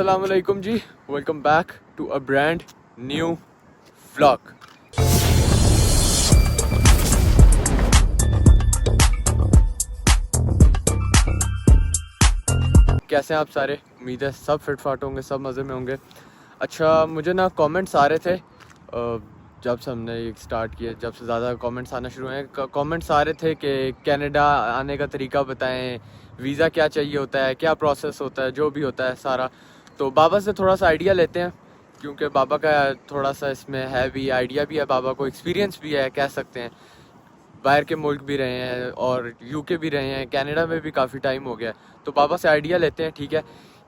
السلام علیکم جی، welcome back to a brand new vlog. کیسے ہیں آپ سارے؟ امید ہے سب فٹ فاٹ ہوں گے، سب مزے میں ہوں گے۔ اچھا، مجھے نا کامنٹس آ رہے تھے جب سے ہم نے یہ سٹارٹ کیا، جب سے زیادہ کامنٹس آنا شروع ہوئے ہیں، کامنٹس آ رہے تھے کہ کینیڈا آنے کا طریقہ بتائیں، ویزا کیا چاہیے ہوتا ہے، کیا پروسیس ہوتا ہے، جو بھی ہوتا ہے سارا۔ تو بابا سے تھوڑا سا آئیڈیا لیتے ہیں، کیونکہ بابا کا تھوڑا سا اس میں ہے بھی، آئیڈیا بھی ہے، بابا کو ایکسپیرینس بھی ہے کہہ سکتے ہیں۔ باہر کے ملک بھی رہے ہیں اور یو کے بھی رہے ہیں، کینیڈا میں بھی کافی ٹائم ہو گیا ہے۔ تو بابا سے آئیڈیا لیتے ہیں، ٹھیک ہے،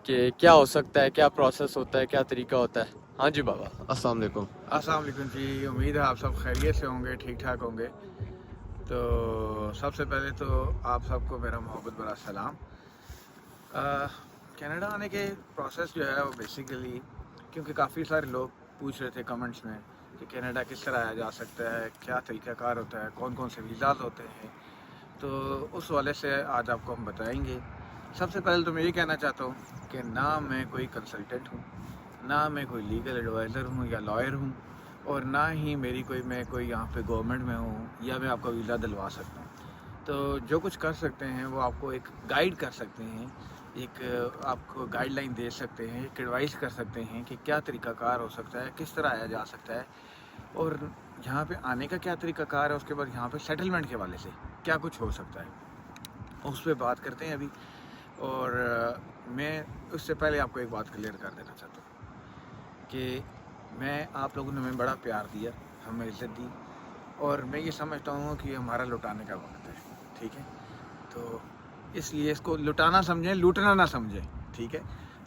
کہ کیا ہو سکتا ہے، کیا پروسیس ہوتا ہے، کیا طریقہ ہوتا ہے۔ ہاں جی بابا، السلام علیکم۔ السلام علیکم جی، امید ہے آپ سب خیریت سے ہوں گے، ٹھیک ٹھاک ہوں گے۔ تو سب سے پہلے تو آپ سب کو میرا محبت بھرا سلام۔ کینیڈا آنے کے پروسیس جو ہے وہ بیسیکلی، کیونکہ کافی سارے لوگ پوچھ رہے تھے کمنٹس میں کہ کینیڈا کس طرح آیا جا سکتا ہے، کیا طریقہ کار ہوتا ہے، کون کون سے ویزاز ہوتے ہیں، تو اس والے سے آج آپ کو ہم بتائیں گے۔ سب سے پہلے تو میں یہ کہنا چاہتا ہوں کہ نہ میں کوئی کنسلٹنٹ ہوں، نہ میں کوئی لیگل ایڈوائزر ہوں یا لائر ہوں، اور نہ ہی میں کوئی یہاں پہ گورنمنٹ میں ہوں یا میں آپ کا ویزا دلوا سکتا ہوں۔ تو جو کچھ کر سکتے ہیں وہ آپ کو ایک گائیڈ کر سکتے ہیں، ایک آپ کو گائیڈ لائن دے سکتے ہیں، ایک ایڈوائز کر سکتے ہیں کہ کیا طریقہ کار ہو سکتا ہے، کس طرح آیا جا سکتا ہے، اور یہاں پہ آنے کا کیا طریقہ کار ہے، اس کے بعد یہاں پہ سیٹلمنٹ کے حوالے سے کیا کچھ ہو سکتا ہے، اس پہ بات کرتے ہیں ابھی۔ اور میں اس سے پہلے آپ کو ایک بات کلیئر کر دینا چاہتا ہوں کہ میں آپ لوگوں نے ہمیں بڑا پیار دیا، ہمیں عزت دی، اور میں یہ سمجھتا ہوں کہ ہمارا لٹانے کا وقت ہے، ٹھیک ہے۔ تو اس لیے اس کو لٹانا سمجھیں، لوٹنا نہ سمجھیں، ٹھیک ہے۔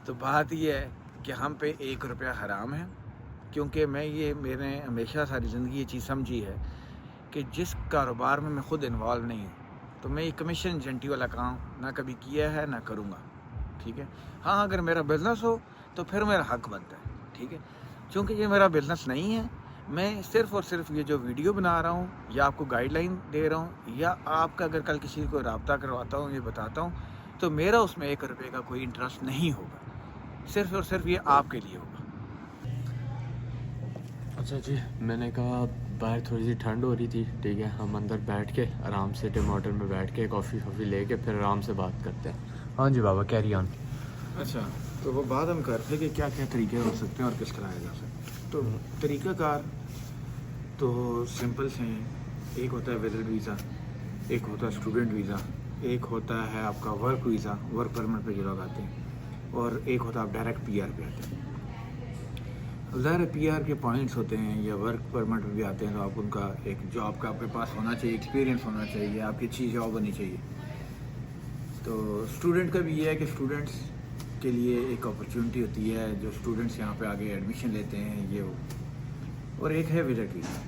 تو بات یہ ہے کہ ہم پہ 1 روپیہ حرام ہے، کیونکہ میں نے ہمیشہ ساری زندگی یہ چیز سمجھی ہے کہ جس کاروبار میں خود انوالو نہیں ہوں، تو میں یہ کمیشن ایجنٹی والا کام نہ کبھی کیا ہے نہ کروں گا، ٹھیک ہے۔ ہاں، اگر میرا بزنس ہو تو پھر میرا حق بنتا ہے، ٹھیک ہے۔ چونکہ یہ میرا بزنس نہیں ہے، میں صرف اور صرف یہ جو ویڈیو بنا رہا ہوں یا آپ کو گائیڈ لائن دے رہا ہوں، یا آپ کا اگر کل کسی کو رابطہ کرواتا ہوں، یہ بتاتا ہوں، تو میرا اس میں 1 روپے کا کوئی انٹرسٹ نہیں ہوگا، صرف اور صرف یہ آپ کے لیے ہوگا۔ اچھا جی، میں نے کہا باہر تھوڑی سی ٹھنڈ ہو رہی تھی، ٹھیک ہے، ہم اندر بیٹھ کے آرام سے ٹیم ہوٹل میں بیٹھ کے کافی لے کے پھر آرام سے بات کرتے ہیں۔ ہاں جی بابا، کیری آن۔ اچھا، تو وہ بات ہم کرتے کہ کیا کیا طریقے ہو سکتے ہیں اور کس طرح آیا جا سکتا ہے۔ تو طریقہ کار تو سمپل سے ہیں، ایک ہوتا ہے وزٹ ویزا، ایک ہوتا ہے اسٹوڈنٹ ویزا، ایک ہوتا ہے آپ کا ورک ویزا، ورک پرمٹ پہ جو لوگ آتے ہیں، اور ایک ہوتا ہے آپ ڈائریکٹ پی آر پہ آتے ہیں۔ ظاہر پی آر کے پوائنٹس ہوتے ہیں یا ورک پرمٹ پہ بھی آتے ہیں، تو آپ ان کا ایک جاب کا آپ کے پاس ہونا چاہیے، ایکسپیرینس ہونا چاہیے، آپ کی اچھی جاب ہونی چاہیے۔ تو اسٹوڈنٹ کا بھی یہ ہے کہ اسٹوڈنٹس کے لیے ایک اپرچونٹی ہوتی ہے، جو اسٹوڈنٹس یہاں پہ آگے ایڈمیشن لیتے ہیں، یہ اور ایک ہے وزٹ ویزا۔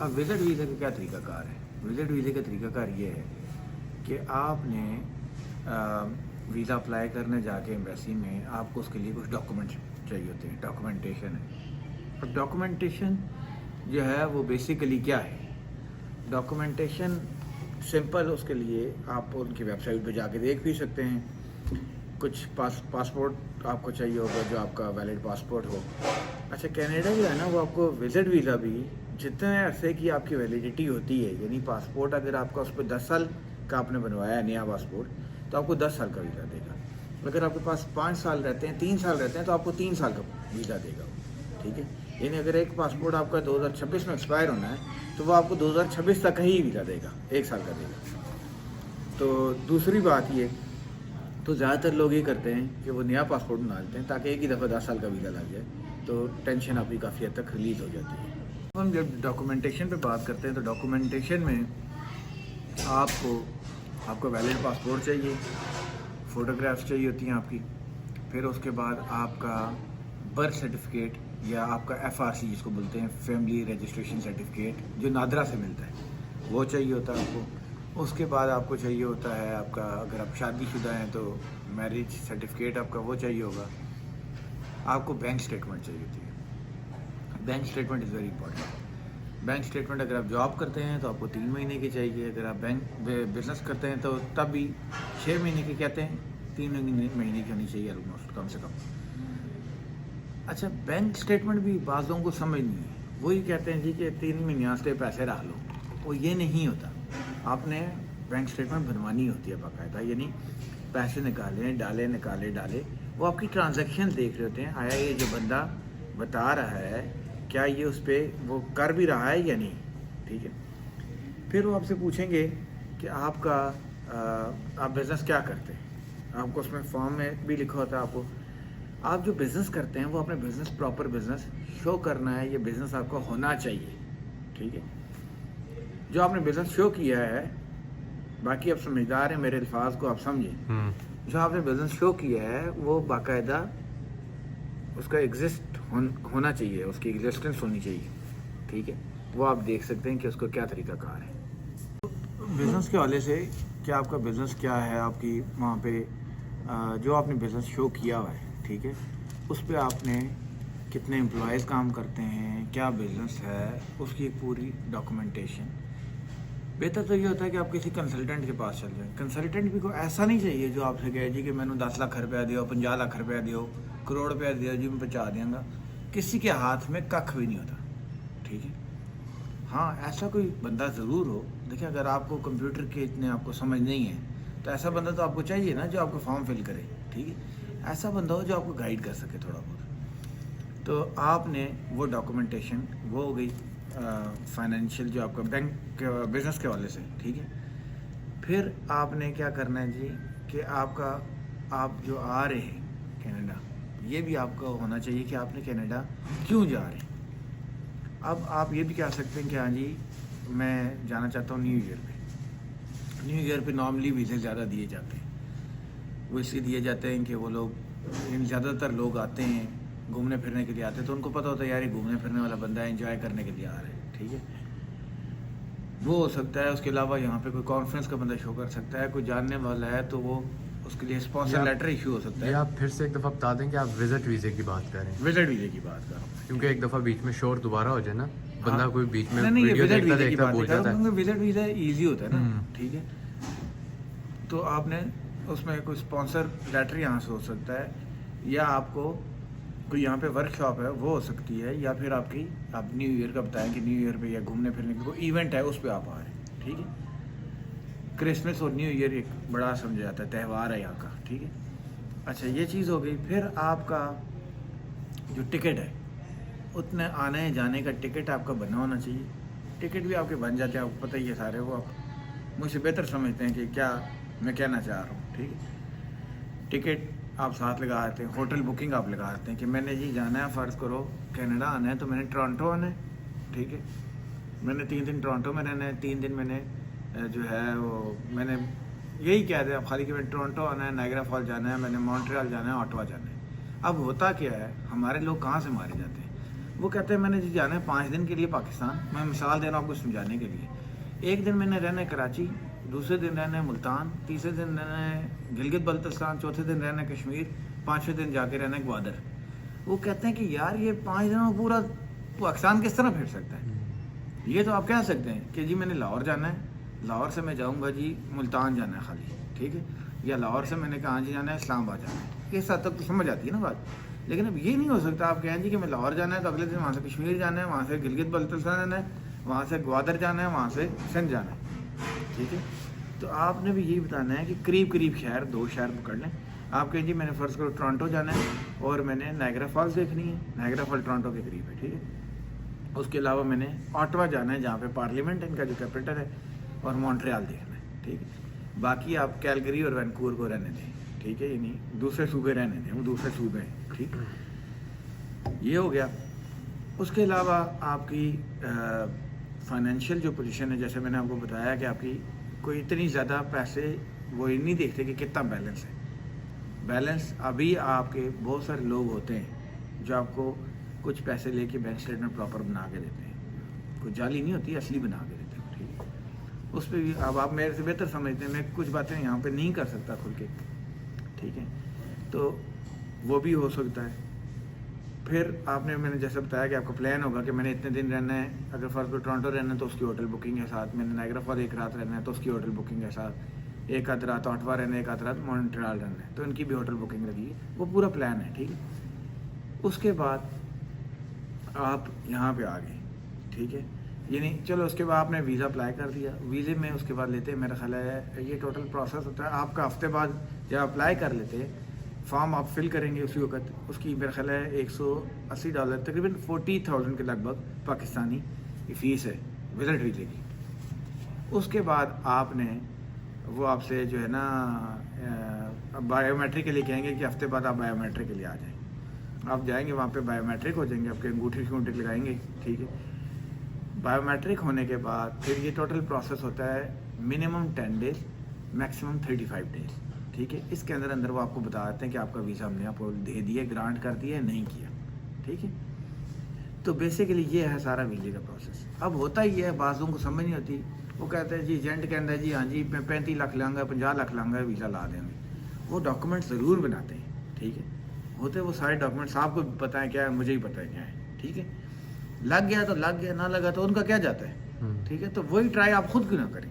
اب وزٹ ویزا کا کیا طریقہ کار ہے؟ وزٹ ویزے کا طریقہ کار یہ ہے کہ آپ نے ویزا اپلائی کرنے جا کے ایمبیسی میں آپ کو اس کے لیے کچھ ڈاکومنٹ چاہیے ہوتے ہیں، ڈاکومنٹیشن ہے۔ اب ڈاکومنٹیشن جو ہے وہ بیسیکلی کیا ہے؟ ڈاکومنٹیشن سمپل، اس کے لیے آپ ان کی ویب سائٹ پہ جا کے دیکھ بھی سکتے ہیں۔ کچھ پاسپورٹ آپ کو چاہیے ہوگا، جو آپ کا ویلڈ پاسپورٹ ہو۔ اچھا، کینیڈا جو ہے نا، وہ آپ کو وزٹ ویزا بھی جتنے عرصے کی آپ کی ویلیڈیٹی ہوتی ہے، یعنی پاسپورٹ اگر آپ کا اس پہ 10 سال کا آپ نے بنوایا ہے نیا پاسپورٹ، تو آپ کو 10 سال کا ویزا دے گا۔ اگر آپ کے پاس 5 سال رہتے ہیں، 3 سال رہتے ہیں، تو آپ کو 3 سال کا ویزا دے گا، ٹھیک ہے۔ یعنی اگر ایک پاسپورٹ آپ کا 2026 میں ایکسپائر ہونا ہے، تو وہ آپ کو 2026 تک ہی ویزا دے گا، 1 سال کا دے گا۔ تو دوسری بات یہ، تو زیادہ تر لوگ یہ کرتے ہیں کہ وہ نیا پاسپورٹ بنا لیتے ہیں تاکہ ایک ہی دفعہ 10 سال کا ویزا لگ جائے، تو ٹینشن آپ کی کافی حد تک ریلیز ہو جاتی ہے۔ ہم جب ڈاکومنٹیشن پہ بات کرتے ہیں، تو ڈاکومنٹیشن میں آپ کو ویلڈ پاسپورٹ چاہیے، فوٹوگرافس چاہیے ہوتی ہیں آپ کی، پھر اس کے بعد آپ کا برتھ سرٹیفکیٹ یا آپ کا FRC جس کو بولتے ہیں، فیملی رجسٹریشن سرٹیفکیٹ، جو نادرا سے ملتا ہے، وہ چاہیے ہوتا ہے آپ کو۔ اس کے بعد آپ کو چاہیے ہوتا ہے آپ کا، اگر آپ شادی شدہ ہیں تو میرج سرٹیفکیٹ آپ کا وہ چاہیے ہوگا۔ آپ کو بینک اسٹیٹمنٹ چاہیے ہوتی ہے، bank statement is very important. Bank statement اگر آپ جاب کرتے ہیں تو آپ کو 3 مہینے کی چاہیے، اگر آپ بزنس کرتے ہیں تو تب بھی 6 مہینے کی کہتے ہیں، 3 مہینے کی ہونی چاہیے آلموسٹ، کم سے کم۔ अच्छा बैंक स्टेटमेंट भी बाज़ लोगों को समझ नहीं है, वही कहते हैं जी कि 3 महीने से पैसे रख लो, वो ये नहीं होता। आपने बैंक स्टेटमेंट बनवानी होती है बाकायदा, यानी पैसे निकाले डाले निकाले डाले, वो आपकी ट्रांजैक्शन देख रहे होते हैं, आया ये जो बंदा बता रहा है क्या ये उस पर वो कर भी रहा है या नहीं, ठीक है। फिर वो आपसे पूछेंगे कि आपका आप बिज़नेस क्या करते हैं, आपको उसमें फॉर्म में भी लिखा होता है आपको, आप जो बिज़नेस करते हैं वो अपने बिज़नेस प्रॉपर बिज़नेस शो करना है, ये बिज़नेस आपका होना चाहिए, ठीक है। जो आपने बिज़नेस शो किया है, बाकी आप समझदार हैं, मेरे अल्फाज को आप समझें, जो आपने बिज़नेस शो किया है वो बाकायदा उसका एग्जिस्ट होना चाहिए, उसकी एग्जिस्टेंस होनी चाहिए, ठीक है। वो आप देख सकते हैं कि उसको क्या तरीक़ाकार है। बिज़नेस के हवाले से कि आपका बिज़नेस क्या है, आपकी वहाँ पे जो आपने बिज़नेस शो किया हुआ है, ठीक है, उस पर आपने कितने एम्प्लॉयज़ काम करते हैं, क्या बिज़नेस है, उसकी एक पूरी डॉक्यूमेंटेशन। बेहतर तो ये होता है कि आप किसी कंसल्टेंट के पास चल जाएं। कंसल्टेंट भी को ऐसा नहीं चाहिए जो आपसे कहे जी कि मैंने 10 लाख रुपया दियो, 50 लाख रुपया दियो, करोड़ रुपया दियो जी मैं पहुँचा देंगे। किसी के हाथ में कख भी नहीं होता, ठीक है। हाँ, ऐसा कोई बंदा ज़रूर हो, देखिए अगर आपको कंप्यूटर के इतने आपको समझ नहीं है तो ऐसा बंदा तो आपको चाहिए ना जो आपको फॉर्म फिल करे, ठीक है। ऐसा बंदा हो जो आपको गाइड कर सके थोड़ा बहुत। तो आपने वो डॉक्यूमेंटेशन, वो हो गई फाइनेंशियल जो आपका बैंक बिज़नेस के हवाले से, ठीक है। फिर आपने क्या करना है जी कि आपका आप जो आ रहे हैं कनाडा, ये भी आपका होना चाहिए कि आपने कनाडा क्यों जा रहे हैं। अब आप ये भी कह सकते हैं कि हाँ जी मैं जाना चाहता हूँ न्यू ईयर पे। न्यू ईयर पे नॉर्मली वीज़े ज़्यादा दिए जाते हैं, वो इसलिए दिए जाते हैं कि वो लोग, ज़्यादातर लोग आते हैं घूमने फिरने के लिए आते हैं, तो उनको पता होता है यार ये घूमने फिरने वाला बंदा है, एंजॉय करने के लिए आ रहा है, ठीक है। वो हो सकता है। उसके अलावा यहाँ पे कोई कॉन्फ्रेंस का बंदा शो कर सकता है, कोई जानने वाला है तो वो उसके लिए स्पॉन्सर लेटर इशू हो सकता है। आप फिर से एक दफ़ा बता दें कि आप विजिट वीज़े की बात करें। विजिट वीज़े की बात कर रहा हूँ, क्योंकि एक दफ़ा बीच में शोर दोबारा हो जाए ना, बंदा हाँ। कोई बीच में नहीं, ये वीडियो विजिट देखता वीज़े की देखता बात भूल कर रहा जाता हूँ, है। क्योंकि विजिट वीज़ा ईजी होता है ना, हम्म। ठीक है। तो आपने उसमें कोई स्पॉन्सर लेटर यहाँ से हो सकता है, या आपको कोई यहाँ पे वर्कशॉप है वो हो सकती है, या फिर आप न्यू ईयर का बताएं कि न्यू ईयर पे या घूमने फिरने की कोई इवेंट है उस पर आप आ रहे हैं, ठीक है। क्रिसमस और न्यू ईयर एक बड़ा समझा जाता है, त्यौहार है यहाँ का, ठीक है। अच्छा, ये चीज़ हो गई। फिर आपका जो टिकट है, उतने आने जाने का टिकट आपका बना होना चाहिए। टिकट भी आपके बन जाते हैं, आपको पता ही है सारे, वो आप मुझसे बेहतर समझते हैं कि क्या मैं कहना चाह रहा हूँ, ठीक है। टिकट आप साथ लगा आते हैं, होटल बुकिंग आप लगा आते हैं कि मैंने जी जाना है, फ़र्ज़ करो कनाडा आना है तो मैंने टोरंटो आना है, ठीक है। मैंने 3 दिन टोरंटो में रहना है, 3 दिन मैंने जो है वो मैंने यही कह दिया खाली कि मैंने टोरंटो आना है, नायग्रा फॉल जाना है, मैंने मॉन्ट्रियल जाना है, ऑटवा जाना है। अब होता क्या है, हमारे लोग कहाँ से मारे जाते हैं, वो कहते हैं मैंने जी जाना है 5 दिन के लिए पाकिस्तान। मैं मिसाल दे रहा हूँ आपको समझाने के लिए। एक दिन मैंने रहना है कराची, दूसरे दिन रहना है मुल्तान, तीसरे दिन रहना है गिलगित बल्तिस्तान, चौथे दिन रहना है कश्मीर, 5वें दिन जाके रहना है ग्वादर। वो कहते हैं कि यार ये 5 दिनों में पूरा पाकिस्तान किस तरह फिर सकता है। ये तो आप कह सकते हैं कि जी मैंने लाहौर जाना है, लाहौर से मैं जाऊंगा जी मुल्तान जाना है खाली, ठीक है, या लाहौर से मैंने कहाँ जी जाना है, इस्लामाबाद जाना है। इस हद तक तो समझ आती है ना बात। लेकिन अब ये नहीं हो सकता आप कहें जी कि मैं लाहौर जाना है तो अगले दिन वहाँ से कश्मीर जाना है, वहाँ से गिलगित बल्तिस्तान जाना है, वहाँ से ग्वादर जाना है, वहाँ से सिंध जाना है, ठीक है। तो आपने भी यही बताना है कि करीब करीब शहर 2 शहर पकड़ लें। आप कहें जी मैंने फ़र्ज़ करो टोरंटो जाना है और मैंने नायग्रा फॉल्स देखनी है, नायग्रा फॉल टोरंटो के करीब है, ठीक है। उसके अलावा मैंने ऑटवा जाना है जहाँ पे पार्लियामेंट इनका जो कैपिटल है, और मॉन्ट्रियल देखना है, ठीक है। बाकी आप कैलगरी और वैनकूवर को रहने दें, ठीक है, यानी दूसरे सूबे रहने दें, वो दूसरे सूबे हैं, ठीक। ये हो गया। उसके अलावा आपकी फाइनेंशियल जो पोजीशन है, जैसे मैंने आपको बताया कि आपकी कोई इतनी ज़्यादा पैसे वो नहीं देखते कि कितना बैलेंस है। बैलेंस अभी आपके बहुत सारे लोग होते हैं जो आपको कुछ पैसे लेके बैंक स्टेटमेंट प्रॉपर बना के देते हैं, कोई जाली नहीं होती, असली बना के देते हैं, ठीक है। उस पर भी अब आप मेरे से बेहतर समझते हैं, मैं कुछ बातें यहाँ पे नहीं कर सकता खुल के, ठीक है, तो वो भी हो सकता है। फिर मैंने जैसे बताया कि आपका प्लान होगा कि मैंने इतने दिन रहना है, अगर फ़र्ज़ को टोरंटो रहना है तो उसकी होटल बुकिंग है साथ, मैंने नायग्रा फॉल 1 रात रहना है तो उसकी होटल बुकिंग है साथ, 1 आध रात ऑटवा रहना है, 1 आध रात मॉन्ट्रियल रहना है तो इनकी भी होटल बुकिंग लगी है, वो पूरा प्लान है, ठीक है। اس کے بعد آپ یہاں پہ آ گئے، ٹھیک ہے، یعنی چلو اس کے بعد آپ نے ویزا اپلائی کر دیا، ویزے میں اس کے بعد لیتے ہیں، میرا خیال ہے یہ ٹوٹل پروسیس ہوتا ہے آپ کا ہفتے بعد جب اپلائی کر لیتے ہیں، فارم آپ فل کریں گے اسی وقت، اس کی میرا خیال ہے $180 تقریباً 40,000 کے لگ بھگ پاکستانی کی فیس ہے وزٹ ویزے کی۔ اس کے بعد آپ نے وہ آپ سے جو ہے نا بایو میٹرک کے لیے کہیں گے کہ ہفتے بعد آپ بایو میٹرک کے لیے آ جائیں، آپ جائیں گے وہاں پہ بایو میٹرک ہو جائیں گے، آپ کے انگوٹھی لگائیں گے، ٹھیک ہے، بایو میٹرک ہونے کے بعد پھر یہ ٹوٹل پروسیس ہوتا ہے منیمم 10 days میکسیمم 35 days، ٹھیک ہے، اس کے اندر وہ آپ کو بتا دیتے ہیں کہ آپ کا ویزا ہم نے آپ کو دے دیا، گرانٹ کر دیا، نہیں کیا، ٹھیک ہے۔ تو بیسیکلی یہ ہے سارا ویزے کا پروسیس۔ اب ہوتا ہی ہے، بعضوں کو سمجھ نہیں ہوتی، وہ کہتے ہیں جی ایجنٹ کہتا ہے جی ہاں جی میں 35 لاکھ لاؤں گا، 50 لاکھ لاؤں گا، ویزا لا دیں گے۔ وہ ڈاکومنٹ ضرور بناتے ہیں، ٹھیک ہے، ہوتے وہ سارے ڈاکومنٹس آپ کو پتہ ہے کیا ہے، مجھے ہی پتہ ہے کیا ہے، ٹھیک ہے، لگ گیا تو لگ گیا، نہ لگا تو ان کا کیا جاتا ہے، ٹھیک ہے۔ تو وہی ٹرائی آپ خود کیوں نہ کریں،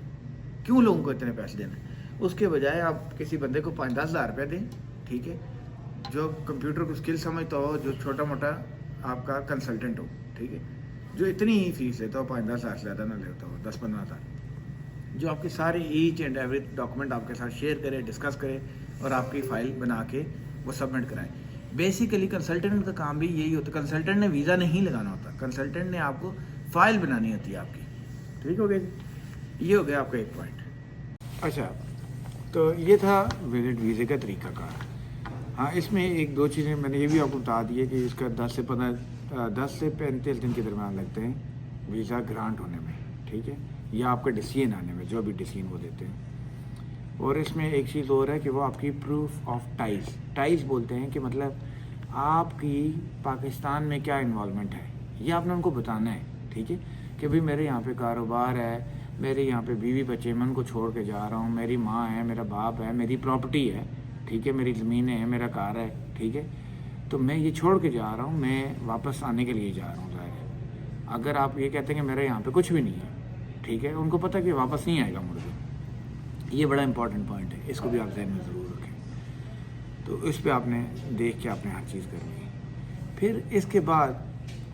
کیوں لوگوں کو اتنے پیسے دینا ہے؟ اس کے بجائے آپ کسی بندے کو 5-10 ہزار روپے دیں، ٹھیک ہے، جو کمپیوٹر کو اسکل سمجھتا ہو، جو چھوٹا موٹا آپ کا کنسلٹنٹ ہو، ٹھیک ہے، جو اتنی ہی فیس لیتا ہو، 5-10 ہزار سے زیادہ نہ لیتا ہو، 10-15 ہزار، جو آپ کی ساری ایچ اینڈ ایوری ڈاکومنٹ آپ کے ساتھ شیئر کرے، ڈسکس کرے اور آپ کی فائل بنا کے وہ سبمٹ کرائیں۔ بیسیکلی کنسلٹنٹ کا کام بھی یہی ہوتا ہے، کنسلٹنٹ نے ویزا نہیں لگانا ہوتا، کنسلٹنٹ نے آپ کو فائل بنانی ہوتی ہے آپ کی، ٹھیک ہو گیا جی، یہ ہو گیا آپ کا ایک پوائنٹ۔ اچھا، تو یہ تھا وزٹ ویزے کا طریقہ کار۔ ہاں، اس میں ایک دو چیزیں میں نے یہ بھی آپ کو بتا دی ہے کہ اس کا 10 سے 35 دن کے درمیان لگتے ہیں ویزا گرانٹ ہونے میں، ٹھیک ہے، یا آپ کا ڈیسیژن آنے میں، جو بھی ڈیسیژن وہ دیتے ہیں۔ اور اس میں ایک چیز اور ہے کہ وہ آپ کی پروف آف ٹائز بولتے ہیں، کہ مطلب آپ کی پاکستان میں کیا انوالومنٹ ہے، یہ آپ نے ان کو بتانا ہے، ٹھیک ہے، کہ بھئی میرے یہاں پہ کاروبار ہے، میرے یہاں پہ بیوی بچے میں ان کو چھوڑ کے جا رہا ہوں، میری ماں ہے، میرا باپ ہے، میری پراپرٹی ہے، ٹھیک ہے، میری زمینیں ہیں، میرا کار ہے، ٹھیک ہے، تو میں یہ چھوڑ کے جا رہا ہوں، میں واپس آنے کے لیے جا رہا ہوں، ظاہر ہے۔ اگر آپ یہ کہتے ہیں کہ میرے یہاں پہ کچھ بھی نہیں ہے، ٹھیک ہے، ان کو پتہ کہ واپس نہیں آئے گا مڑ کے، یہ بڑا امپورٹنٹ پوائنٹ ہے، اس کو بھی آپ ذہن میں ضرور رکھیں۔ تو اس پہ آپ نے دیکھ کے آپ نے ہر چیز کرنی ہے۔ پھر اس کے بعد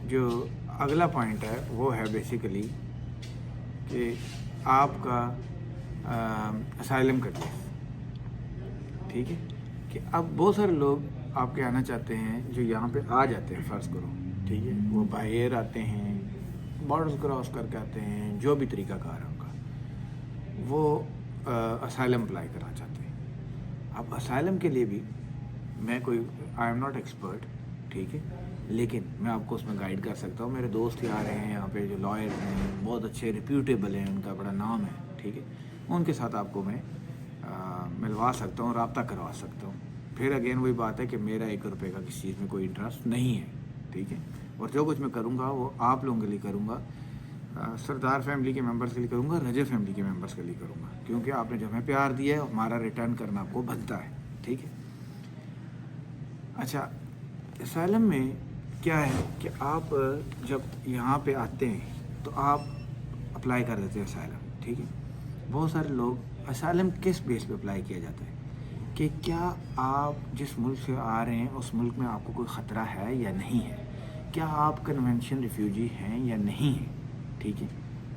جو اگلا پوائنٹ ہے وہ ہے بیسیکلی کہ آپ کا اسائلم کا کیس، ٹھیک ہے، کہ اب بہت سارے لوگ آپ کے آنا چاہتے ہیں جو یہاں پہ آ جاتے ہیں، فرض کرو، ٹھیک ہے، وہ بائی ایئر آتے ہیں، بارڈرز کراس کر کے آتے ہیں، جو بھی طریقہ کار ہے ان کا، وہ اسائلم اپلائی کرنا چاہتے ہیں۔ اب اسائلم کے لیے بھی میں آئی ایم ناٹ ایکسپرٹ، ٹھیک ہے، لیکن میں آپ کو اس میں گائیڈ کر سکتا ہوں۔ میرے دوست ہی آ رہے ہیں یہاں پہ جو لائر ہیں، بہت اچھے ریپیوٹیبل ہیں، ان کا بڑا نام ہے، ٹھیک ہے، ان کے ساتھ آپ کو میں ملوا سکتا ہوں، رابطہ کروا سکتا ہوں۔ پھر اگین وہی بات ہے کہ میرا 1 روپے کا کسی چیز میں کوئی انٹرسٹ نہیں ہے، ٹھیک ہے، اور جو کچھ میں کروں گا وہ آپ لوگوں کے لیے کروں گا، سردار فیملی کے ممبرس کے لیے کروں گا، رجب فیملی کے ممبرس کے لیے کروں گا، کیونکہ آپ نے جو ہمیں پیار دیا ہے ہمارا ریٹرن کرنا آپ کو بنتا ہے، ٹھیک ہے۔ اچھا، اسائلم میں کیا ہے کہ آپ جب یہاں پہ آتے ہیں تو آپ اپلائی کر دیتے ہیں اسائلم، ٹھیک ہے۔ بہت سارے لوگ اسائلم کس بیس پہ اپلائی کیا جاتا ہے کہ کیا آپ جس ملک سے آ رہے ہیں اس ملک میں آپ کو کوئی خطرہ ہے یا نہیں ہے، کیا آپ کنونشن ریفیوجی ہیں یا نہیں ہیں، ٹھیک ہے،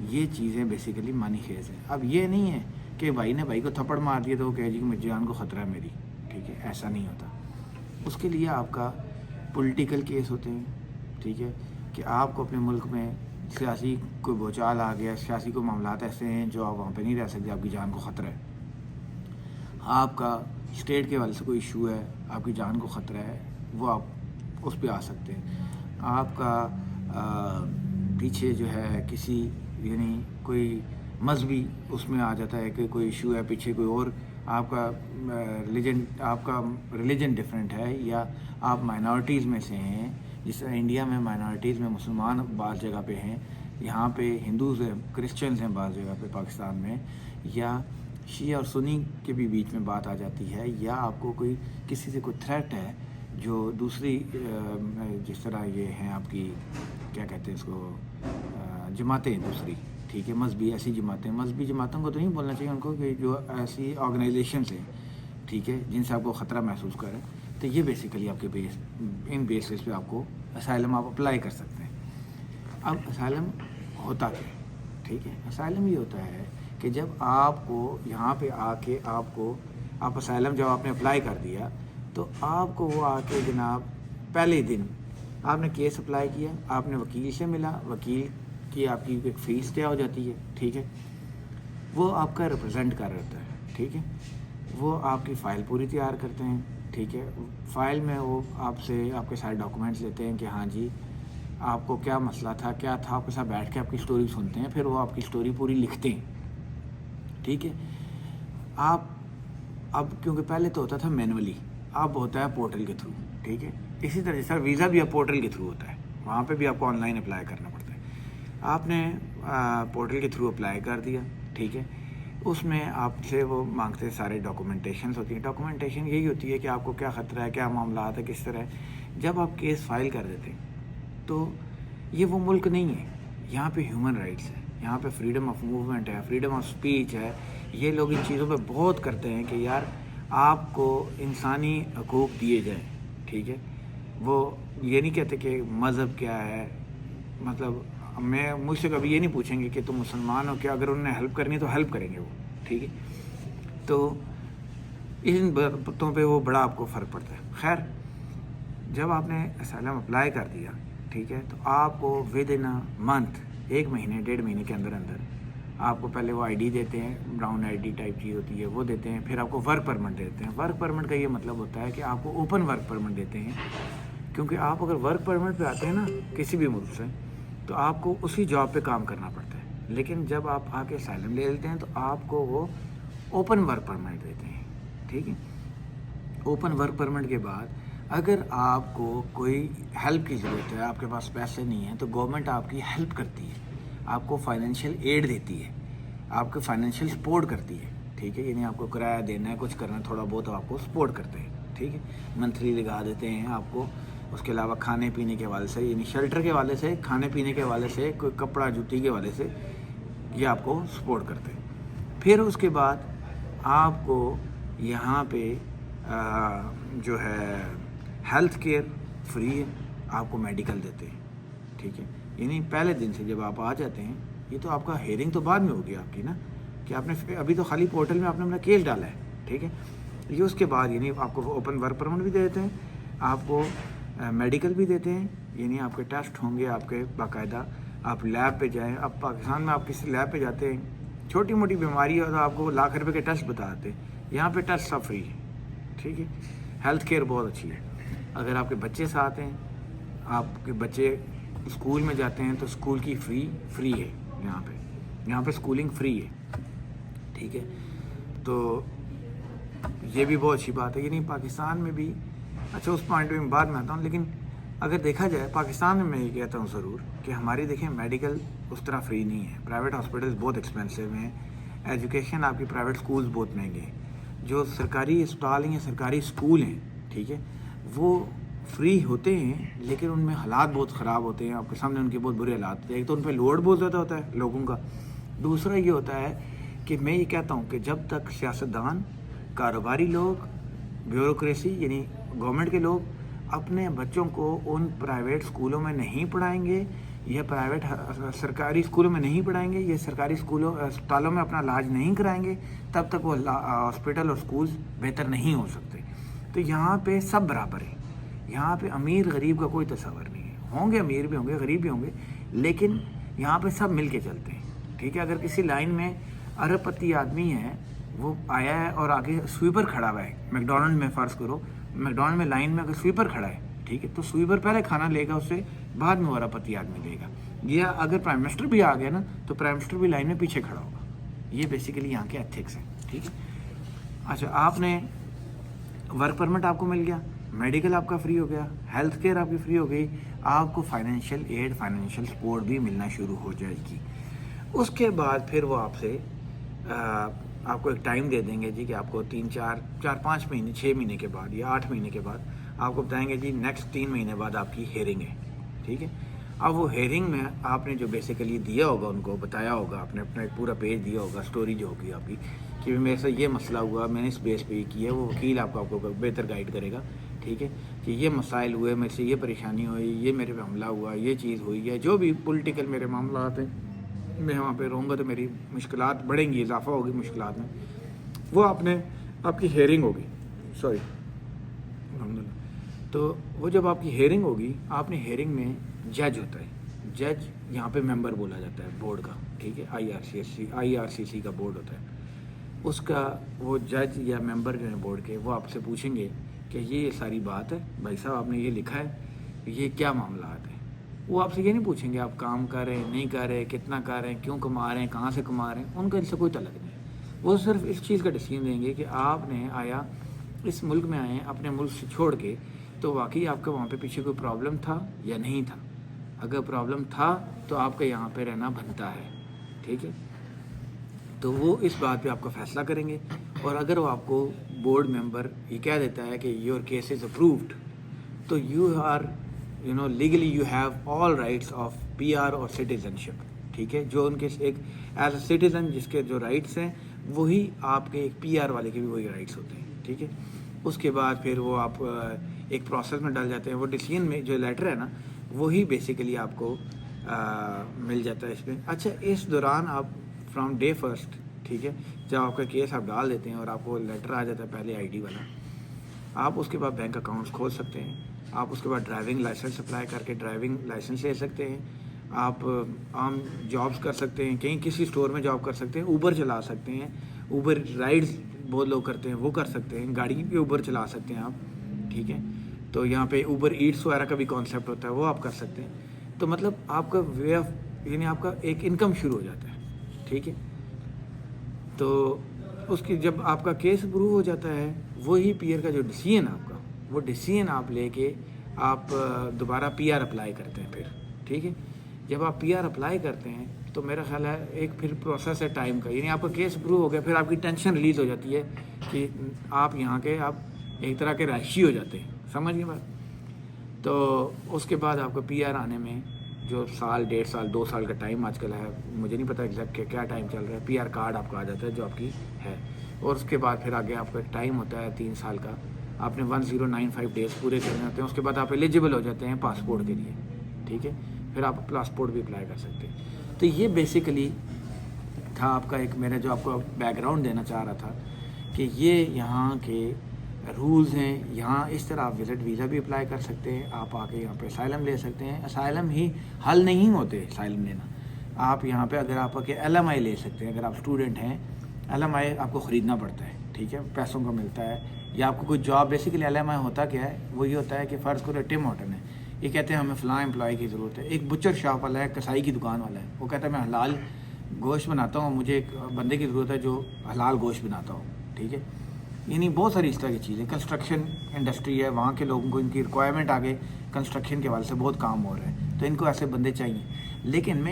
یہ چیزیں بیسیکلی معنی خیز ہیں۔ اب یہ نہیں ہے کہ بھائی نے بھائی کو تھپڑ مار دیا تو وہ کہے جی کہ مجھے جان کو خطرہ ہے میری، ٹھیک ہے، ایسا نہیں ہوتا۔ اس کے لیے آپ کا پولیٹیکل کیس ہوتے ہیں، ٹھیک ہے، کہ آپ کو اپنے ملک میں سیاسی کوئی بھوچال آ گیا، سیاسی کوئی معاملات ایسے ہیں جو آپ وہاں پہ نہیں رہ سکتے، آپ کی جان کو خطرہ ہے، آپ کا اسٹیٹ کے والے سے کوئی ایشو ہے، آپ کی جان کو خطرہ ہے، وہ آپ اس پہ آ سکتے ہیں۔ آپ کا پیچھے جو ہے کسی یعنی کوئی مذہبی اس میں آ جاتا ہے کہ کوئی ایشو ہے پیچھے، کوئی اور آپ کا ریلیجن ڈفرینٹ ہے، یا آپ مائنورٹیز میں سے ہیں، جس طرح انڈیا میں مائنورٹیز میں مسلمان بعض جگہ پہ ہیں، یہاں پہ ہندوز ہیں، کرسچنز ہیں بعض جگہ پہ پاکستان میں، یا شیعہ اور سنی کے بھی بیچ میں بات آ جاتی ہے، یا آپ کو کوئی کسی سے کوئی تھریٹ ہے جو دوسری جس طرح یہ ہیں آپ کی کیا کہتے ہیں اس کو جماعتیں دوسری، ٹھیک ہے، مذہبی ایسی جماعتیں، مذہبی جماعتوں کو تو نہیں بولنا چاہیے ان کو، کہ جو ایسی آرگنائزیشنز ہیں، ٹھیک ہے، جن سے آپ کو خطرہ محسوس کریں، तो ये बेसिकली आपके इन बेसिस पे आपको असाइलम आप अप्लाई कर सकते हैं। अब असाइलम होता क्या है, ठीक है, असाइलम ये होता है कि जब आपको यहाँ पे आके आप असाइलम जब आपने अप्लाई कर दिया तो आपको वो आके जनाब पहले दिन आपने केस अप्लाई किया, आपने वकील से मिला, वकील की आपकी एक फ़ीस तय हो जाती है, ठीक है, वो आपका रिप्रेजेंट कर रहता है, ठीक है, वो आपकी फ़ाइल पूरी तैयार करते हैं, ठीक है, फ़ाइल में वो आपसे आपके सारे डॉक्यूमेंट्स लेते हैं कि हाँ जी आपको क्या मसला था, क्या था, आपके साथ बैठ के आपकी स्टोरी सुनते हैं, फिर वो आपकी स्टोरी पूरी लिखते हैं, ठीक है। आप अब क्योंकि पहले तो होता था मैनुअली, अब होता है पोर्टल के थ्रू, ठीक है। इसी तरह से वीज़ा भी अब पोर्टल के थ्रू होता है, वहाँ पे भी आपको ऑनलाइन अप्लाई करना पड़ता है। आपने पोर्टल के थ्रू अप्लाई कर दिया, ठीक है, उसमें आपसे वो मांगते सारे डॉक्यूमेंटेशंस होती हैं। डॉक्यूमेंटेशन यही होती है कि आपको क्या ख़तरा है, क्या मामला है, किस तरह है। जब आप केस फाइल कर देते हैं तो ये वो मुल्क नहीं है, यहाँ पे ह्यूमन राइट्स है, यहाँ पे फ्रीडम ऑफ मूवमेंट है, फ्रीडम ऑफ स्पीच है। ये लोग इन चीज़ों पे बहुत करते हैं कि यार आपको इंसानी हकूक़ दिए जाएं, ठीक है। वो ये नहीं कहते कि मज़हब क्या है, मतलब मुझसे कभी ये नहीं पूछेंगे कि तुम मुसलमान हो क्या, अगर उन्हें हेल्प करनी है तो हेल्प करेंगे वो, ठीक है। तो इन बातों पे वो बड़ा आपको फ़र्क पड़ता है। खैर जब आपने असाइलम अप्लाई कर दिया, ठीक है, तो आपको विद इन अ मंथ, 1 महीने 1.5 महीने के अंदर आपको पहले वो आईडी देते हैं, ब्राउन आईडी टाइप चीज़ होती है, वो देते हैं। फिर आपको वर्क परमिट देते हैं। वर्क परमिट का ये मतलब होता है कि आपको ओपन वर्क परमिट देते हैं, क्योंकि आप अगर वर्क परमिट पे आते हैं ना किसी भी मुल्क से, तो आपको उसी जॉब पे काम करना पड़ता है। लेकिन जब आप आके असाइलम ले लेते हैं तो आपको वो ओपन वर्क परमिट देते हैं, ठीक है। ओपन वर्क परमिट के बाद अगर आपको कोई हेल्प की ज़रूरत है, आपके पास पैसे नहीं हैं, तो गवर्नमेंट आपकी हेल्प करती है, आपको फाइनेंशियल एड देती है, आपको फाइनेंशियल सपोर्ट करती है, ठीक है। यानी आपको किराया देना है, कुछ करना है, थोड़ा बहुत आपको सपोर्ट करते हैं, ठीक है। मंथली लगा देते हैं आपको। उसके अलावा खाने पीने के हवाले से, यानी शेल्टर के हवाले से, खाने पीने के हवाले से, कोई कपड़ा जूती के हवाले से ये आपको सपोर्ट करते हैं। फिर उसके बाद आपको यहाँ पे जो है हेल्थ केयर फ्री है, आपको मेडिकल देते हैं, ठीक है। यानी पहले दिन से जब आप आ जाते हैं, ये तो आपका हेयरिंग तो बाद में होगी आपकी ना, कि आपने अभी तो खाली पोर्टल में आपने अपना केस डाला है, ठीक है। ये उसके बाद यानी आपको ओपन वर्क परमिट भी देते हैं, आपको मेडिकल भी देते हैं, यानी आपके टेस्ट होंगे आपके बाकायदा, आप लैब पे जाएं। अब पाकिस्तान में आप किसी लैब पे जाते हैं, छोटी मोटी बीमारी हो तो आपको लाख रुपए के टेस्ट बताते हैं, यहाँ पे टेस्ट सब फ्री है, ठीक है। हेल्थ केयर बहुत अच्छी है। अगर आपके बच्चे साथ हैं, आपके बच्चे स्कूल में जाते हैं, तो स्कूल की फ्री है यहाँ पे स्कूलिंग फ्री है, ठीक है। तो ये भी बहुत अच्छी बात है। यानी पाकिस्तान में भी, अच्छा उस पॉइंट में बाद में आता हूँ, लेकिन अगर देखा जाए पाकिस्तान में मैं ये कहता हूँ ज़रूर कि हमारी देखें मेडिकल उस तरह फ्री नहीं है, प्राइवेट हॉस्पिटल्स बहुत एक्सपेंसिव हैं, एजुकेशन आपकी प्राइवेट स्कूल्स बहुत महंगे हैं, जो सरकारी अस्पताल हैं या सरकारी स्कूल हैं, ठीक है, वो फ्री होते हैं, लेकिन उनमें हालात बहुत ख़राब होते हैं। आपके सामने उनके बहुत बुरे हालात होते हैं। एक तो उन पर लोड बहुत ज़्यादा होता है लोगों का, दूसरा ये होता है कि मैं ये कहता हूँ कि जब तक सियासतदान, कारोबारी लोग, ब्यूरोक्रेसी यानी गवर्नमेंट के लोग अपने बच्चों को उन प्राइवेट स्कूलों में नहीं पढ़ाएंगे या सरकारी स्कूलों में नहीं पढ़ाएंगे या सरकारी अस्पतालों में अपना इलाज नहीं कराएंगे, तब तक वो हॉस्पिटल और स्कूल्स बेहतर नहीं हो सकते। तो यहाँ पे सब बराबर है, यहाँ पे अमीर गरीब का कोई तस्वर नहीं है। होंगे अमीर भी होंगे, गरीब भी होंगे, लेकिन यहाँ पे सब मिल के चलते हैं, ठीक है। अगर किसी लाइन में अरबपति आदमी है, वो आया है और आगे स्वीपर खड़ा हुआ है, मैकडोनल्ड में फ़र्ज़ करो, मैकडोनल्ड में लाइन में अगर स्वीपर खड़ा है, ठीक है, तो स्वीपर पहले खाना लेगा, उससे बाद में वो अरबपति आदमी लेगा। या अगर प्राइम मिनिस्टर भी आ गया ना, तो प्राइम मिनिस्टर भी लाइन में पीछे खड़ा होगा। ये बेसिकली यहाँ के एथिक्स हैं, ठीक है। अच्छा, आपने वर्क परमिट आपको मिल गया, मेडिकल आपका फ्री हो गया, हेल्थ केयर आपकी फ्री हो गई, आपको फाइनेंशियल एड, फाइनेंशियल सपोर्ट भी मिलना शुरू हो जाएगी। उसके बाद फिर वो आपसे आपको एक टाइम दे देंगे जी कि आपको 4-5 महीने, 6 महीने के बाद या 8 महीने के बाद आपको बताएंगे जी नेक्स्ट 3 महीने बाद आपकी हेयरिंग है, ठीक है। अब वो हेयरिंग में आपने जो बेसिकली दिया होगा, उनको बताया होगा, आपने अपना एक पूरा पेज दिया होगा, स्टोरी जो होगी आपकी कि मेरे से ये मसला हुआ, मैंने इस बेस पे ये किया, वो वकील आपको बेहतर गाइड करेगा, ٹھیک ہے، کہ یہ مسائل ہوئے، میرے سے یہ پریشانی ہوئی، یہ میرے پہ حملہ ہوا، یہ چیز ہوئی ہے، جو بھی پولیٹیکل میرے معاملات ہیں، میں وہاں پہ رہوں گا تو میری مشکلات بڑھیں گی، اضافہ ہوگی مشکلات میں، وہ آپ کی ہیئرنگ ہوگی، سوری الحمدللہ، تو وہ جب آپ کی ہیئرنگ ہوگی، آپ نے ہیئرنگ میں جج ہوتا ہے، جج یہاں پہ ممبر بولا جاتا ہے بورڈ کا، ٹھیک ہے، آئی آر سی سی کا بورڈ ہوتا ہے، اس کا وہ جج یا ممبر جو ہیں بورڈ کے، وہ آپ سے پوچھیں گے کہ یہ ساری بات ہے بھائی صاحب، آپ نے یہ لکھا ہے، یہ کیا معاملات ہیں. وہ آپ سے یہ نہیں پوچھیں گے آپ کام کر رہے ہیں نہیں کر رہے، کتنا کر رہے ہیں، کیوں کما رہے ہیں، کہاں سے کما رہے ہیں، ان کا ان سے کوئی تعلق نہیں. وہ صرف اس چیز کا ڈیسیژن دیں گے کہ آپ نے آیا اس ملک میں آئے ہیں اپنے ملک سے چھوڑ کے، تو واقعی آپ کا وہاں پہ پیچھے کوئی پرابلم تھا یا نہیں تھا. اگر پرابلم تھا تو آپ کا یہاں پہ رہنا بنتا ہے، ٹھیک ہے. تو وہ اس بات پہ آپ کا فیصلہ کریں گے. اور اگر وہ آپ کو بورڈ ممبر یہ کہہ دیتا ہے کہ یور کیس از اپرووڈ، تو you are legally you have all rights of P R اور سٹیزنشپ، ٹھیک ہے. جو ان کے ایک ایز اے سٹیزن جس کے جو رائٹس ہیں وہی آپ کے ایک پی آر والے کے بھی وہی رائٹس ہوتے ہیں، ٹھیک ہے. اس کے بعد پھر وہ آپ ایک پروسیس میں ڈال جاتے ہیں. وہ ڈیسیژن میں جو لیٹر ہے نا وہی بیسیکلی آپ کو مل جاتا ہے اس میں. اچھا، اس دوران آپ فرام ڈے فرسٹ، ٹھیک ہے، جب آپ کا کیس آپ ڈال دیتے ہیں اور آپ کو لیٹر آ جاتا ہے پہلے آئی ڈی والا، آپ اس کے بعد بینک اکاؤنٹس کھول سکتے ہیں. آپ اس کے بعد ڈرائیونگ لائسنس اپلائی کر کے ڈرائیونگ لائسنس لے سکتے ہیں. آپ عام جابس کر سکتے ہیں، کہیں کسی اسٹور میں جاب کر سکتے ہیں، اوبر چلا سکتے ہیں. اوبر رائڈز بہت لوگ کرتے ہیں، وہ کر سکتے ہیں. گاڑی بھی اوبر چلا سکتے ہیں آپ، ٹھیک ہے. تو یہاں پہ اوبر ایٹس وغیرہ کا بھی کانسیپٹ ہوتا ہے، وہ آپ کر سکتے ہیں. تو مطلب آپ کا وے آف یعنی آپ کا ایک انکم شروع ہو جاتا ہے، ٹھیک ہے. تو اس کی جب آپ کا کیس اپروو ہو جاتا ہے، وہی پی آر کا جو ڈیسیژن آپ کا، وہ ڈیسیژن آپ لے کے آپ دوبارہ پی آر اپلائی کرتے ہیں پھر، ٹھیک ہے. جب آپ پی آر اپلائی کرتے ہیں تو میرا خیال ہے ایک پھر پروسیس ہے ٹائم کا، یعنی آپ کا کیس اپروو ہو گیا، پھر آپ کی ٹینشن ریلیز ہو جاتی ہے کہ آپ یہاں کے آپ ایک طرح کے رہائشی ہو جاتے ہیں، سمجھ گئے بات. تو اس کے بعد آپ کو پی آر آنے میں جو سال، 1.5 سال، 2 سال کا ٹائم آج کل ہے، مجھے نہیں پتہ ایگزیکٹ کیا ٹائم چل رہا ہے. پی آر کارڈ آپ کو آ جاتا ہے جو آپ کی ہے. اور اس کے بعد پھر آگے آپ کا ٹائم ہوتا ہے 3 سال کا. آپ نے 1095 ڈیز پورے کرنے ہوتے ہیں. اس کے بعد آپ ایلیجیبل ہو جاتے ہیں پاسپورٹ کے لیے، ٹھیک ہے. پھر آپ پاسپورٹ بھی اپلائی کر سکتے ہیں. تو یہ بیسیکلی تھا آپ کا ایک، میرا جو آپ کو بیک گراؤنڈ دینا چاہ رہا تھا کہ یہ یہاں کے رولز ہیں. یہاں اس طرح آپ وزٹ ویزا بھی اپلائی کر سکتے ہیں. آپ آ کے یہاں پہ اسائلم لے سکتے ہیں. اسائلم ہی حل نہیں ہوتے اسائلم لینا. آپ یہاں پہ اگر آپ کے ایل ایم آئی لے سکتے ہیں. اگر آپ اسٹوڈنٹ ہیں، ایل ایم آئی آپ کو خریدنا پڑتا ہے، ٹھیک ہے، پیسوں کا ملتا ہے. یا آپ کو کوئی جاب، بیسیکلی ایل ایم آئی ہوتا کیا ہے، وہ یہ ہوتا ہے کہ فرض کرو ٹم ہارٹن ہے، یہ کہتے ہیں ہمیں فلاں امپلائی کی ضرورت ہے. ایک بچر شاپ والا ہے، کسائی کی دکان والا ہے، وہ کہتا ہے میں حلال گوشت بناتا ہوں، مجھے ایک بندے کی ضرورت ہے جو حلال گوشت بناتا ہوں، ٹھیک ہے. یعنی بہت ساری اس طرح کی چیزیں. کنسٹرکشن انڈسٹری ہے، وہاں کے لوگوں کو ان کی ریکوائرمنٹ آگے کنسٹرکشن کے حوالے سے بہت کام ہو رہا ہے، تو ان کو ایسے بندے چاہیے. لیکن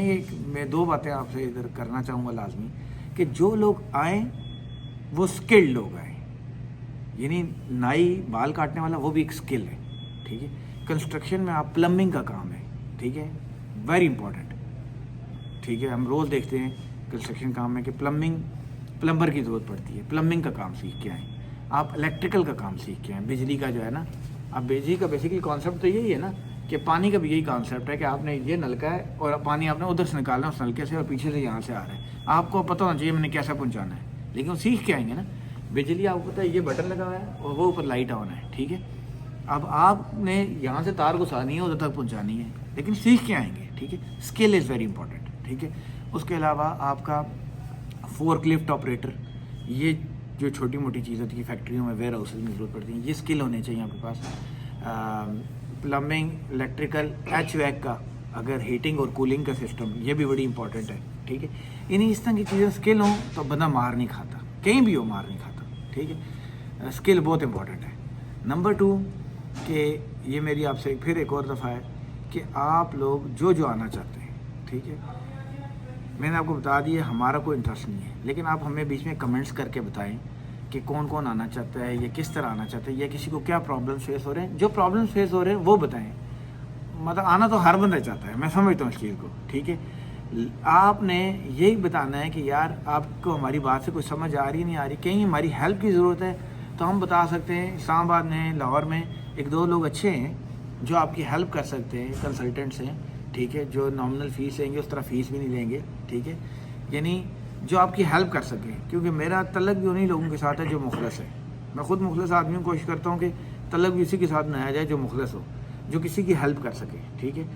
میں 2 باتیں آپ سے ادھر کرنا چاہوں گا لازمی، کہ جو لوگ آئیں وہ اسکلڈ لوگ آئیں. یعنی نائی بال کاٹنے والا وہ بھی ایک اسکل ہے، ٹھیک ہے. کنسٹرکشن میں آپ پلمبنگ کا کام ہے، ٹھیک ہے، ویری امپورٹنٹ، ٹھیک ہے. ہم روز دیکھتے ہیں کنسٹرکشن کام میں کہ پلمبر کی ضرورت پڑتی ہے. پلمبنگ کا کام سیکھ کے آئیں. آپ الیکٹریکل کا کام سیکھ کے آئیں. بجلی کا جو ہے نا، اب بجلی کا بیسیکلی کانسیپٹ تو یہی ہے نا کہ پانی کا بھی یہی کانسیپٹ ہے کہ آپ نے یہ نلکا ہے اور پانی آپ نے ادھر سے نکالنا ہے اس نلکے سے، اور پیچھے سے یہاں سے آ رہا ہے. آپ کو پتہ ہونا چاہیے میں نے کیسا پہنچانا ہے، لیکن وہ سیکھ کے آئیں گے نا. بجلی آپ کو پتہ ہے یہ بٹن لگا ہوا ہے اور وہ اوپر لائٹ آن ہے، ٹھیک ہے. اب آپ نے یہاں سے تار گھسانی ہے، ادھر تک پہنچانی ہے، لیکن سیکھ کے آئیں گے، ٹھیک ہے. اسکل از ویری امپورٹنٹ، ٹھیک ہے. اس کے علاوہ آپ کا فورک لفٹ آپریٹر، یہ جو چھوٹی موٹی چیز ہوتی ہے فیکٹریوں میں، ویئر ہاؤسز میں ضرورت پڑتی ہے، یہ اسکل ہونے چاہیے آپ کے پاس. پلمبنگ، الیکٹریکل، ایچ ویک کا، اگر ہیٹنگ اور کولنگ کا سسٹم، یہ بھی بڑی امپورٹنٹ ہے، ٹھیک ہے. یعنی اس طرح کی چیزیں اسکل ہوں تو بندہ مار نہیں کھاتا، کہیں بھی ہو مار نہیں کھاتا، ٹھیک ہے. اسکل بہت امپورٹنٹ ہے. نمبر 2 کہ یہ میری آپ سے پھر ایک اور دفعہ ہے کہ آپ لوگ جو آنا چاہتے ہیں، ٹھیک ہے، میں نے آپ کو بتا دیا ہمارا کوئی انٹرسٹ نہیں ہے، لیکن آپ ہمیں بیچ میں کمنٹس کر کے بتائیں کہ کون آنا چاہتا ہے یا کس طرح آنا چاہتا ہے، یا کسی کو کیا پرابلمس فیس ہو رہے ہیں. جو پرابلمس فیس ہو رہے ہیں وہ بتائیں. مطلب آنا تو ہر بندہ چاہتا ہے، میں سمجھتا ہوں اس چیز کو، ٹھیک ہے. آپ نے یہی بتانا ہے کہ یار آپ کو ہماری بات سے کوئی سمجھ آ رہی نہیں آ رہی، کہیں ہماری ہیلپ کی ضرورت ہے تو ہم بتا سکتے ہیں. اسلام آباد میں، لاہور میں एक दो लोग अच्छे हैं जो आपकी हेल्प कर सकते हैं, कंसल्टेंट्स हैं, ठीक है, जो नॉमिनल फ़ीस लेंगे उस तरह फ़ीस भी नहीं लेंगे, ठीक है, यानी जो आपकी हेल्प कर सकें, क्योंकि मेरा तल्लक भी उन्हीं लोगों के साथ है जो मुखलस है। मैं ख़ुद मुखलस आदमी हूँ, कोशिश करता हूँ कि तल्लक भी इसी के साथ बनाया जाए जो मुखलस हो, जो किसी की हेल्प कर सके, ठीक है।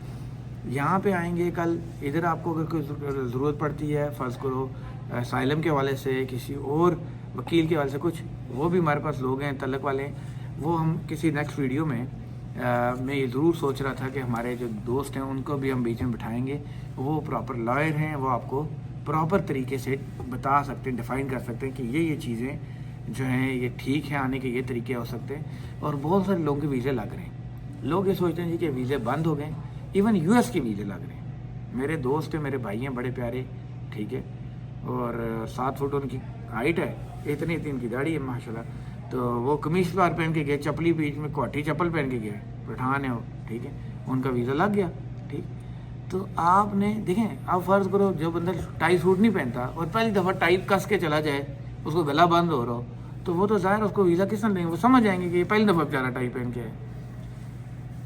यहाँ पे आएंगे कल, इधर आपको अगर कोई ज़रूरत पड़ती है, फ़र्ज़ करो असाइलम के हवाले से, किसी और वकील के हवाले से कुछ, वो भी हमारे पास लोग हैं तल्लक वाले, वो हम किसी नेक्स्ट वीडियो में मैं ये ज़रूर सोच रहा था कि हमारे जो दोस्त हैं उनको भी हम बीच में बिठाएंगे, वो प्रॉपर लॉयर हैं, वो आपको प्रॉपर तरीके से बता सकते हैं, डिफ़ाइन कर सकते हैं कि ये चीज़ें जो हैं ये ठीक है, आने के ये तरीके हो सकते हैं। और बहुत सारे लोगों के वीज़े लग रहे हैं, लोग ये सोचते हैं जी कि वीज़े बंद हो गए, इवन यूएस के वीज़े लग रहे हैं। मेरे दोस्त हैं, मेरे भाई हैं बड़े प्यारे, ठीक है, और 7 फुट उनकी हाइट है, इतनी इनकी दाढ़ी है माशाल्लाह, तो वो कमीज सलवार पहन के गए, चपली बीच में कोठी चप्पल पहन के गए, पठान है वो, ठीक है, उनका वीज़ा लग गया, ठीक। तो आपने देखें, आप फ़र्ज़ करो जो बंदा टाई सूट नहीं पहनता और पहली दफ़ा टाई कस के चला जाए, उसको गला बंद हो रहा हो, तो वो तो ज़ाहिर उसको वीज़ा किस ने देंगे, वो समझ जाएंगे कि ये पहली दफ़ा बेचारा टाई पहन के है।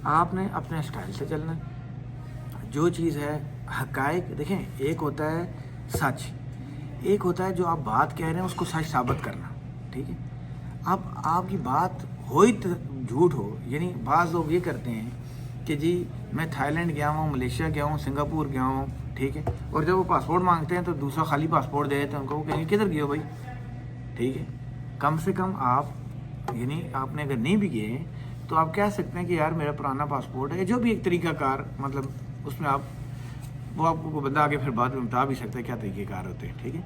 आपने अपने स्टाइल से चलना है। जो चीज़ है हक़ाइक़, देखें, एक होता है सच, एक होता है जो आप बात कह रहे हैं उसको सच साबित करना, ठीक है। अब आपकी बात हो ही झूठ हो, यानी बाज़ लोग ये करते हैं कि जी मैं थाईलैंड गया हूँ, मलेशिया गया हूँ, सिंगापुर गया हूँ, ठीक है, और जब वो पासपोर्ट मांगते हैं तो दूसरा खाली पासपोर्ट दे देते हैं उनको, वो कहेंगे किधर गए हो भाई, ठीक है। कम से कम आप, यानी आपने अगर नहीं भी गए तो आप कह सकते हैं कि यार मेरा पुराना पासपोर्ट है, जो भी एक तरीक़ाकार, मतलब उसमें आप, वो आपको बंदा आगे फिर बाद में बता भी सकता है क्या तरीक़ेकार होते हैं, ठीक है।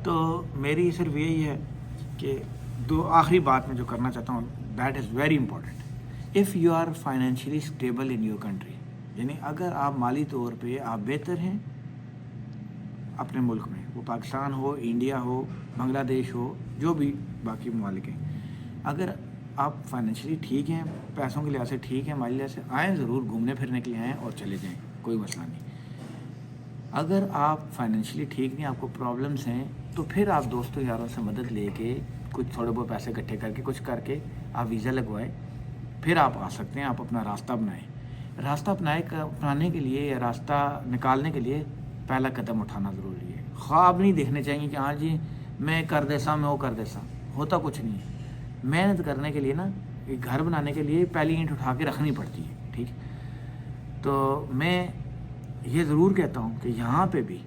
तो मेरी सिर्फ यही है कि दो आखिरी बात मैं जो करना चाहता हूँ, that is very important, if you are financially stable in your country, यानी अगर आप माली तौर पे आप बेहतर हैं अपने मुल्क में, वो पाकिस्तान हो, इंडिया हो, बांग्लादेश हो, जो भी बाकी ममालिक हैं, अगर आप फाइनेंशियली ठीक हैं, पैसों के लिहाज से ठीक हैं, माली लिहाज से, आएँ ज़रूर, घूमने फिरने के लिए आएँ और चले जाएँ, कोई मसला नहीं। अगर आप फाइनेंशियली ठीक नहीं, आपको प्रॉब्लम्स हैं, तो फिर आप दोस्तों यारों से मदद लेके कुछ थोड़े बहुत पैसे इकट्ठे करके कुछ करके आप वीज़ा लगवाएं, फिर आप आ सकते हैं। आप अपना रास्ता बनाएं। रास्ता अपनाने के लिए या रास्ता निकालने के लिए पहला कदम उठाना ज़रूरी है। ख्वाब नहीं देखने चाहिए कि हाँ जी मैं कर देसा, मैं वो कर देसा, होता कुछ नहीं है। मेहनत करने के लिए ना, एक घर बनाने के लिए पहली ईंट उठा के रखनी पड़ती है, ठीक। तो मैं ये ज़रूर कहता हूँ कि यहाँ पे भी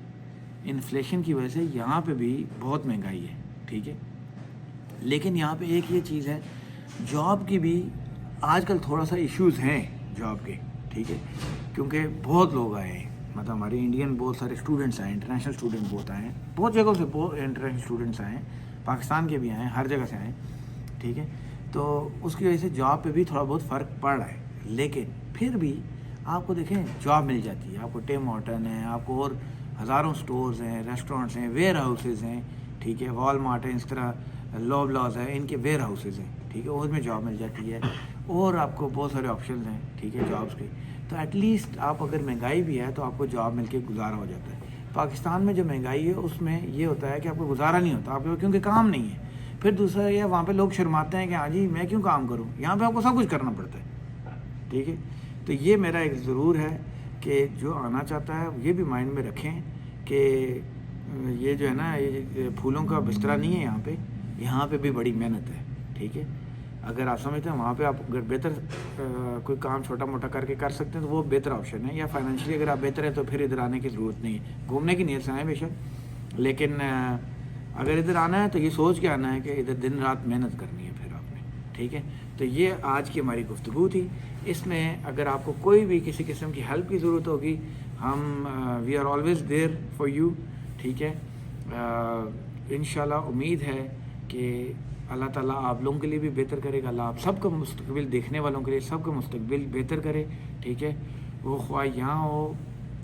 इन्फ्लेशन की वजह से यहाँ पे भी बहुत महंगाई है, ठीक है। लेकिन यहाँ पे एक ये चीज़ है, जॉब की भी आजकल थोड़ा सा इश्यूज़ हैं जॉब के, ठीक है, क्योंकि बहुत लोग आए हैं, मतलब हमारे इंडियन बहुत सारे स्टूडेंट्स आए, इंटरनेशनल स्टूडेंट बहुत आए हैं, बहुत जगहों से बहुत इंटरनेशनल स्टूडेंट्स आए हैं, पाकिस्तान के भी आए हैं, हर जगह से आए, ठीक है। तो उसकी वजह से जॉब पे भी थोड़ा बहुत फ़र्क पड़ रहा है, लेकिन फिर भी आपको देखें जॉब मिल जाती है। आपको टिम हॉर्टन है, आपको और हज़ारों स्टोर्स हैं, रेस्टोरेंट्स हैं, वेयर हाउसेज़ हैं, ठीक है, वॉलमार्ट है, इस तरह लॉबलॉज है, इनके वेयर हाउसेज़ हैं, ठीक है, उसमें जॉब मिल जाती है। और आपको बहुत सारे ऑप्शन हैं, ठीक है, जॉब्स के। तो एटलीस्ट आप अगर महंगाई भी है तो आपको जॉब मिल के गुजारा हो जाता है। पाकिस्तान में जो महंगाई है उसमें ये होता है कि आपको गुजारा नहीं होता, आपके क्योंकि काम नहीं है। फिर दूसरा ये, वहाँ पे लोग शर्माते हैं कि हाँ जी मैं क्यों काम करूँ, यहाँ पे आपको सब कुछ करना पड़ता है, ठीक है। तो ये मेरा एक ज़रूर है कि जो आना चाहता है ये भी माइंड में रखें कि ये जो है ना, ये फूलों का बिस्तरा नहीं है यहाँ पे भी बड़ी मेहनत है, ठीक है। अगर आप समझते हैं वहाँ पे आप अगर बेहतर कोई काम छोटा मोटा करके कर सकते हैं तो वो बेहतर ऑप्शन है। या फाइनेंशियली अगर आप बेहतर है तो फिर इधर आने की ज़रूरत नहीं है। घूमने की नीयत से आए बेशक, लेकिन अगर इधर आना है तो ये सोच के आना है कि इधर दिन रात मेहनत करनी है फिर आपने, ठीक है। तो ये आज की हमारी गुफ्तगू थी। इसमें अगर आपको कोई भी किसी किस्म की हेल्प की ज़रूरत होगी, हम we are always there for you, ठीक है। इंशाल्लाह उम्मीद है कि अल्लाह ताला आप लोगों के लिए भी बेहतर करेगा। अल्लाह आप सबका मुस्तकबिल, देखने वालों के लिए सबका मुस्तकबिल बेहतर करे, ठीक है। वो ख्वाह यहाँ हो,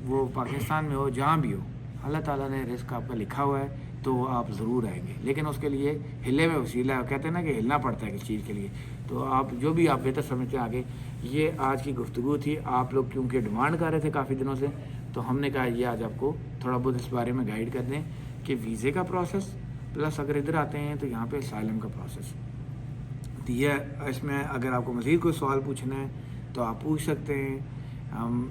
वो पाकिस्तान में हो, जहाँ भी हो, अल्लाह ताला ने रिस्क आपका लिखा हुआ है तो आप ज़रूर आएंगे। लेकिन उसके लिए हिले में वसीला, कहते हैं ना कि हिलना पड़ता है किसी चीज़ के लिए। तो आप जो भी आप बेहतर समझते हैं आगे। ये आज की गुफ्तगू थी। आप लोग क्योंकि डिमांड कर रहे थे काफ़ी दिनों से, तो हमने कहा ये आज आपको थोड़ा बहुत इस बारे में गाइड कर दें कि वीज़े का प्रोसेस प्लस अगर इधर आते हैं तो यहाँ पे असाइलम का प्रोसेस। ٹھیک ہے. اس میں اگر آپ کو مزید کوئی سوال پوچھنا ہے تو آپ پوچھ سکتے ہیں. ہم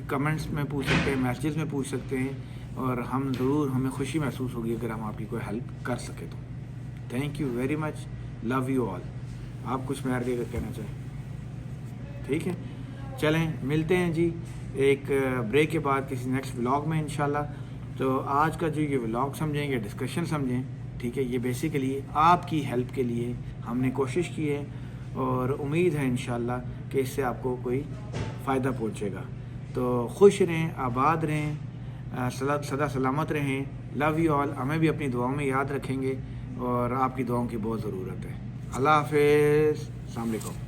کمنٹس میں پوچھ سکتے ہیں, میسیجز میں پوچھ سکتے ہیں, اور ہم ضرور, ہمیں خوشی محسوس ہوگی اگر ہم آپ کی کوئی ہیلپ کر سکے تو. Thank you very much, love you all. آپ کچھ میں اگر کہنا چاہیں؟ ٹھیک ہے, چلیں ملتے ہیں جی ایک بریک کے بعد کسی نیکسٹ ولاگ میں انشاءاللہ. تو آج کا جو یہ ولاگ سمجھیں, یہ ڈسکشن سمجھیں, ٹھیک ہے, یہ بیسیکلی آپ کی ہیلپ کے لیے ہم نے کوشش کی ہے, اور امید ہے انشاءاللہ کہ اس سے آپ کو کوئی فائدہ پہنچے گا. تو خوش رہیں, آباد رہیں, سدا سلامت رہیں. Love you all. ہمیں بھی اپنی دعاؤں میں یاد رکھیں گے, اور آپ کی دعاؤں کی بہت ضرورت ہے. اللہ حافظ. السلام علیکم.